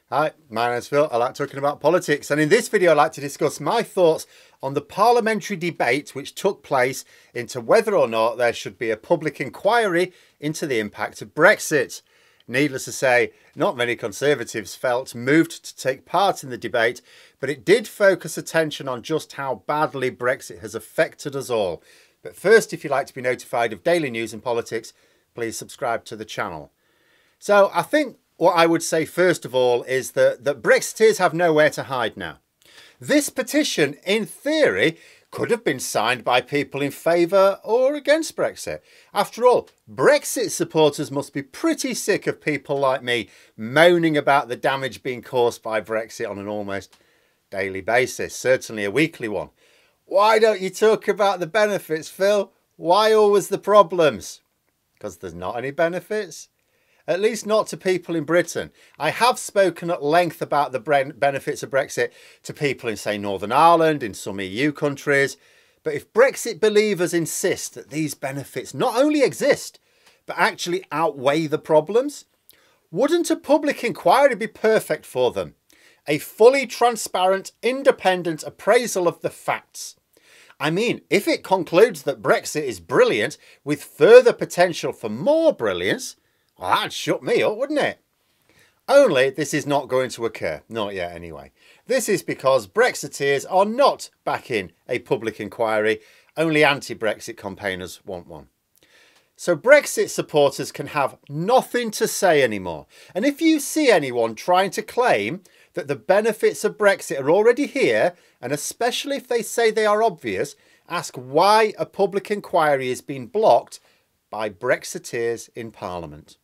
Hi, my name's Phil. I like talking about politics, and in this video I'd like to discuss my thoughts on the parliamentary debate which took place into whether or not there should be a public inquiry into the impact of Brexit. Needless to say, not many Conservatives felt moved to take part in the debate, but it did focus attention on just how badly Brexit has affected us all. But first, if you'd like to be notified of daily news and politics, please subscribe to the channel. So I think what I would say first of all is that Brexiteers have nowhere to hide now. This petition, in theory, could have been signed by people in favour or against Brexit. After all, Brexit supporters must be pretty sick of people like me moaning about the damage being caused by Brexit on an almost daily basis, certainly a weekly one. Why don't you talk about the benefits, Phil? Why always the problems? Because there's not any benefits? At least not to people in Britain. I have spoken at length about the benefits of Brexit to people in, say, Northern Ireland, in some EU countries. But if Brexit believers insist that these benefits not only exist, but actually outweigh the problems, wouldn't a public inquiry be perfect for them? A fully transparent, independent appraisal of the facts. I mean, if it concludes that Brexit is brilliant with further potential for more brilliance, well, that'd shut me up, wouldn't it? Only this is not going to occur. Not yet, anyway. This is because Brexiteers are not backing a public inquiry. Only anti-Brexit campaigners want one. So Brexit supporters can have nothing to say anymore. And if you see anyone trying to claim that the benefits of Brexit are already here, and especially if they say they are obvious, ask why a public inquiry is being blocked by Brexiteers in Parliament.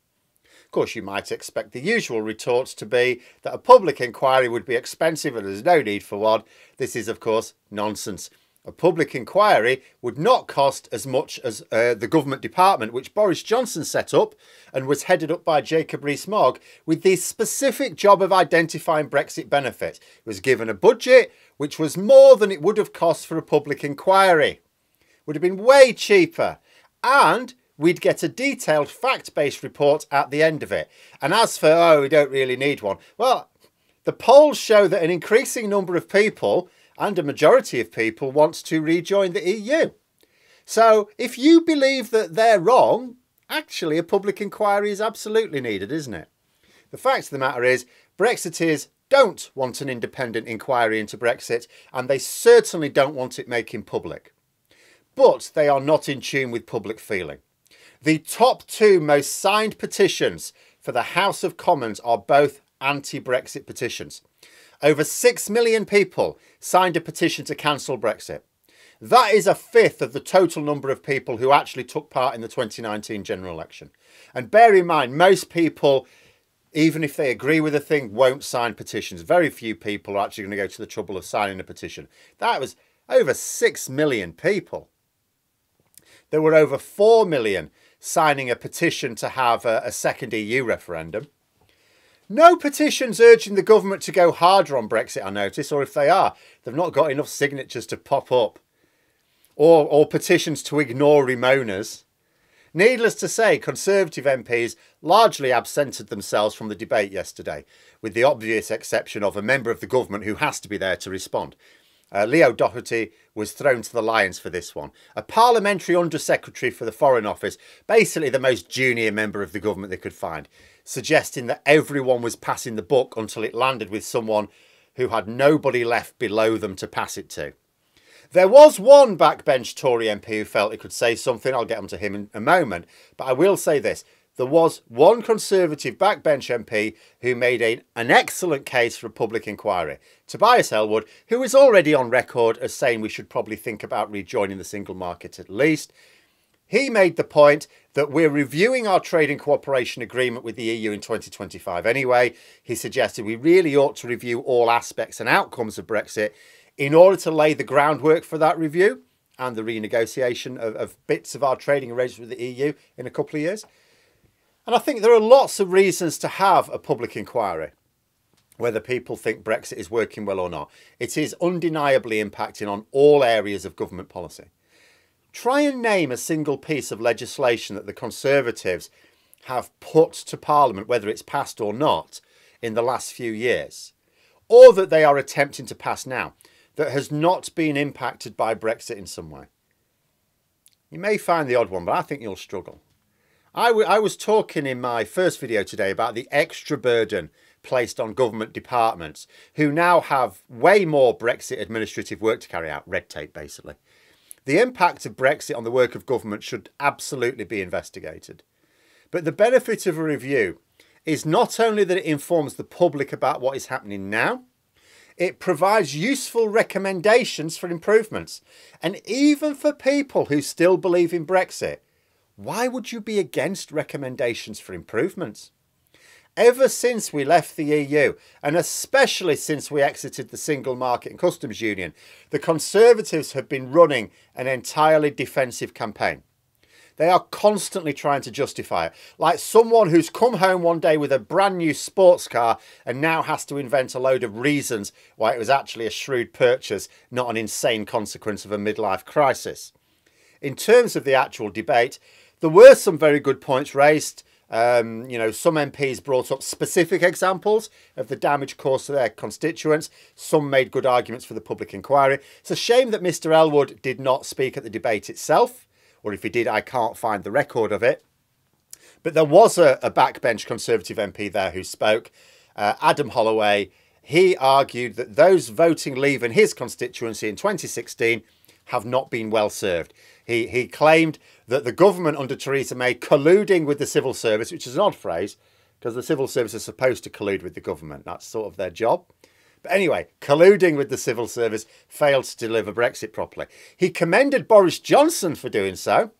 Of course, you might expect the usual retorts to be that a public inquiry would be expensive and there's no need for one. This is, of course, nonsense. A public inquiry would not cost as much as the government department which Boris Johnson set up and was headed up by Jacob Rees-Mogg with the specific job of identifying Brexit benefit. It was given a budget which was more than it would have cost for a public inquiry. Would have been way cheaper, and we'd get a detailed fact-based report at the end of it. And as for, oh, we don't really need one. Well, the polls show that an increasing number of people, and a majority of people, wants to rejoin the EU. So if you believe that they're wrong, actually a public inquiry is absolutely needed, isn't it? The fact of the matter is, Brexiteers don't want an independent inquiry into Brexit, and they certainly don't want it making public. But they are not in tune with public feeling. The top two most signed petitions for the House of Commons are both anti-Brexit petitions. Over 6 million people signed a petition to cancel Brexit. That is a fifth of the total number of people who actually took part in the 2019 general election. And bear in mind, most people, even if they agree with a thing, won't sign petitions. Very few people are actually going to go to the trouble of signing a petition. That was over 6 million people. There were over 4 million signing a petition to have a second EU referendum. No petitions urging the government to go harder on Brexit, I notice, or if they are, they've not got enough signatures to pop up. Or petitions to ignore Remoaners. Needless to say, Conservative MPs largely absented themselves from the debate yesterday, with the obvious exception of a member of the government who has to be there to respond. Leo Doherty was thrown to the lions for this one. A parliamentary undersecretary for the Foreign Office, basically the most junior member of the government they could find, suggesting that everyone was passing the buck until it landed with someone who had nobody left below them to pass it to. There was one backbench Tory MP who felt he could say something. I'll get onto him in a moment. But I will say this. There was one Conservative backbench MP who made an excellent case for a public inquiry. Tobias Ellwood, who is already on record as saying we should probably think about rejoining the single market at least. He made the point that we're reviewing our trade and cooperation agreement with the EU in 2025 anyway. He suggested we really ought to review all aspects and outcomes of Brexit in order to lay the groundwork for that review and the renegotiation of bits of our trading arrangements with the EU in a couple of years. And I think there are lots of reasons to have a public inquiry, whether people think Brexit is working well or not. It is undeniably impacting on all areas of government policy. Try and name a single piece of legislation that the Conservatives have put to Parliament, whether it's passed or not, in the last few years, or that they are attempting to pass now, that has not been impacted by Brexit in some way? You may find the odd one, but I think you'll struggle. I was talking in my first video today about the extra burden placed on government departments who now have way more Brexit administrative work to carry out, red tape basically. The impact of Brexit on the work of government should absolutely be investigated. But the benefit of a review is not only that it informs the public about what is happening now, it provides useful recommendations for improvements. And even for people who still believe in Brexit, why would you be against recommendations for improvements? Ever since we left the EU, and especially since we exited the Single Market and Customs Union, the Conservatives have been running an entirely defensive campaign. They are constantly trying to justify it, like someone who's come home one day with a brand new sports car and now has to invent a load of reasons why it was actually a shrewd purchase, not an insane consequence of a midlife crisis. In terms of the actual debate, there were some very good points raised. Some MPs brought up specific examples of the damage caused to their constituents. Some made good arguments for the public inquiry. It's a shame that Mr. Elwood did not speak at the debate itself, or if he did, I can't find the record of it. But there was a backbench Conservative MP there who spoke, Adam Holloway. He argued that those voting Leave in his constituency in 2016 have not been well served. He claimed that the government under Theresa May colluding with the civil service, which is an odd phrase because the civil service is supposed to collude with the government. That's sort of their job. But anyway, colluding with the civil service failed to deliver Brexit properly. He commended Boris Johnson for doing so.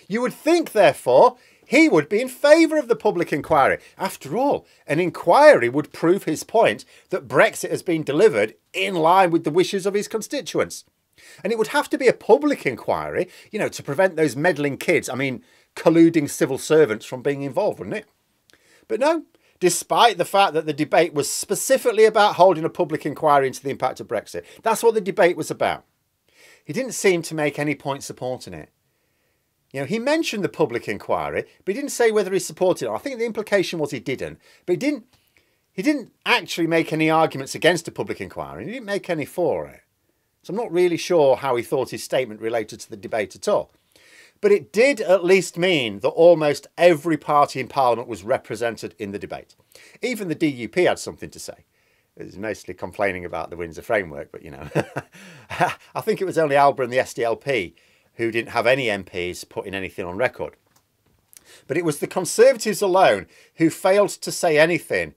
You would think, therefore, he would be in favour of the public inquiry. After all, an inquiry would prove his point that Brexit has been delivered in line with the wishes of his constituents. And it would have to be a public inquiry, to prevent those meddling kids, colluding civil servants from being involved, wouldn't it? But no, despite the fact that the debate was specifically about holding a public inquiry into the impact of Brexit, that's what the debate was about. He didn't seem to make any point supporting it. He mentioned the public inquiry, but he didn't say whether he supported it. I think the implication was he didn't. But he didn't actually make any arguments against a public inquiry. He didn't make any for it. So I'm not really sure how he thought his statement related to the debate at all. But it did at least mean that almost every party in Parliament was represented in the debate. Even the DUP had something to say. It was mostly complaining about the Windsor framework, but I think it was only Alba and the SDLP who didn't have any MPs putting anything on record. But it was the Conservatives alone who failed to say anything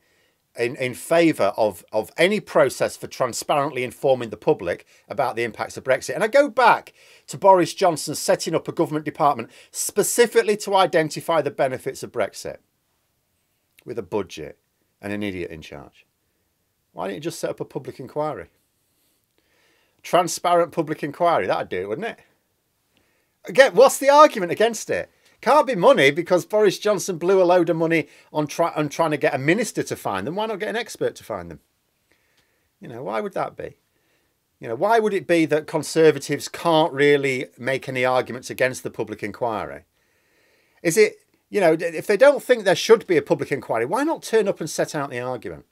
in favour of any process for transparently informing the public about the impacts of Brexit. And I go back to Boris Johnson setting up a government department specifically to identify the benefits of Brexit with a budget and an idiot in charge. Why didn't you just set up a public inquiry? Transparent public inquiry, that'd do it, wouldn't it? Again, what's the argument against it? Can't be money because Boris Johnson blew a load of money on trying to get a minister to find them. Why not get an expert to find them? Why would that be? Why would it be that Conservatives can't really make any arguments against the public inquiry? Is it, if they don't think there should be a public inquiry, why not turn up and set out the argument?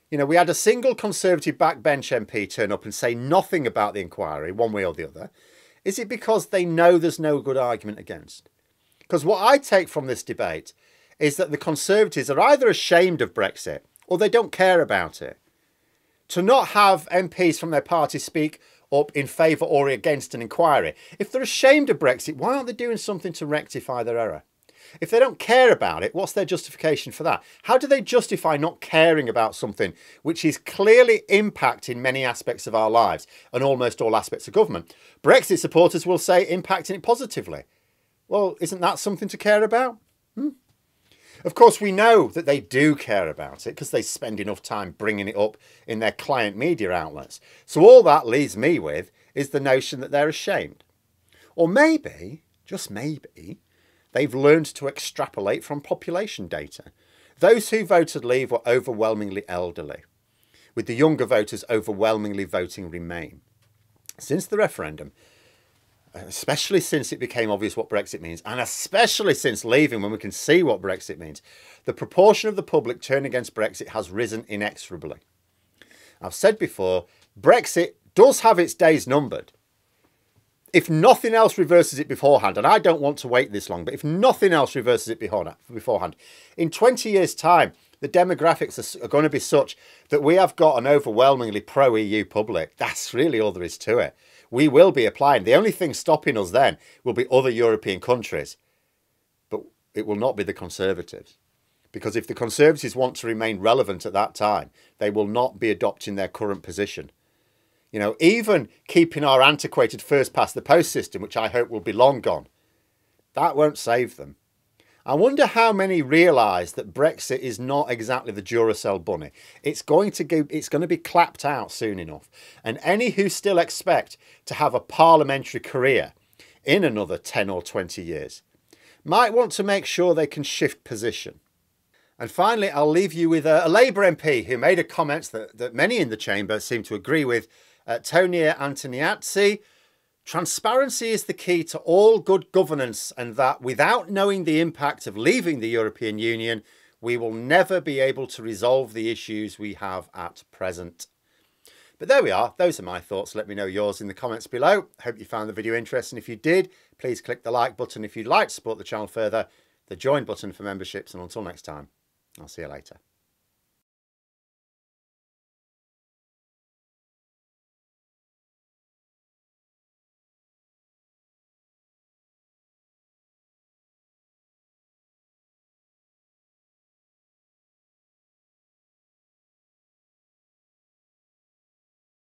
We had a single Conservative backbench MP turn up and say nothing about the inquiry, one way or the other. Is it because they know there's no good argument against? Because what I take from this debate is that the Conservatives are either ashamed of Brexit or they don't care about it. To not have MPs from their party speak up in favour or against an inquiry. If they're ashamed of Brexit, why aren't they doing something to rectify their error? If they don't care about it, what's their justification for that? How do they justify not caring about something which is clearly impacting many aspects of our lives and almost all aspects of government? Brexit supporters will say impacting it positively. Well, isn't that something to care about? Of course, we know that they do care about it because they spend enough time bringing it up in their client media outlets. So all that leaves me with is the notion that they're ashamed. Or maybe, just maybe, they've learned to extrapolate from population data. Those who voted Leave were overwhelmingly elderly, with the younger voters overwhelmingly voting Remain. Since the referendum, especially since it became obvious what Brexit means, and especially since leaving when we can see what Brexit means, the proportion of the public turning against Brexit has risen inexorably. I've said before, Brexit does have its days numbered. If nothing else reverses it beforehand, and I don't want to wait this long, but if nothing else reverses it beforehand, in 20 years' time, the demographics are going to be such that we have got an overwhelmingly pro-EU public. That's really all there is to it. We will be applying. The only thing stopping us then will be other European countries, but it will not be the Conservatives. Because if the Conservatives want to remain relevant at that time, they will not be adopting their current position. You know, even keeping our antiquated first past the post system, which I hope will be long gone, that won't save them. I wonder how many realise that Brexit is not exactly the Duracell bunny. It's going to be clapped out soon enough. And any who still expect to have a parliamentary career in another 10 or 20 years might want to make sure they can shift position. And finally, I'll leave you with a Labour MP who made a comment that many in the chamber seem to agree with, Tonia Antoniazzi. Transparency is the key to all good governance, and that without knowing the impact of leaving the European Union, we will never be able to resolve the issues we have at present. But there we are. Those are my thoughts. Let me know yours in the comments below. Hope you found the video interesting. If you did, please click the like button. If you'd like to support the channel further, the join button for memberships. And until next time, I'll see you later.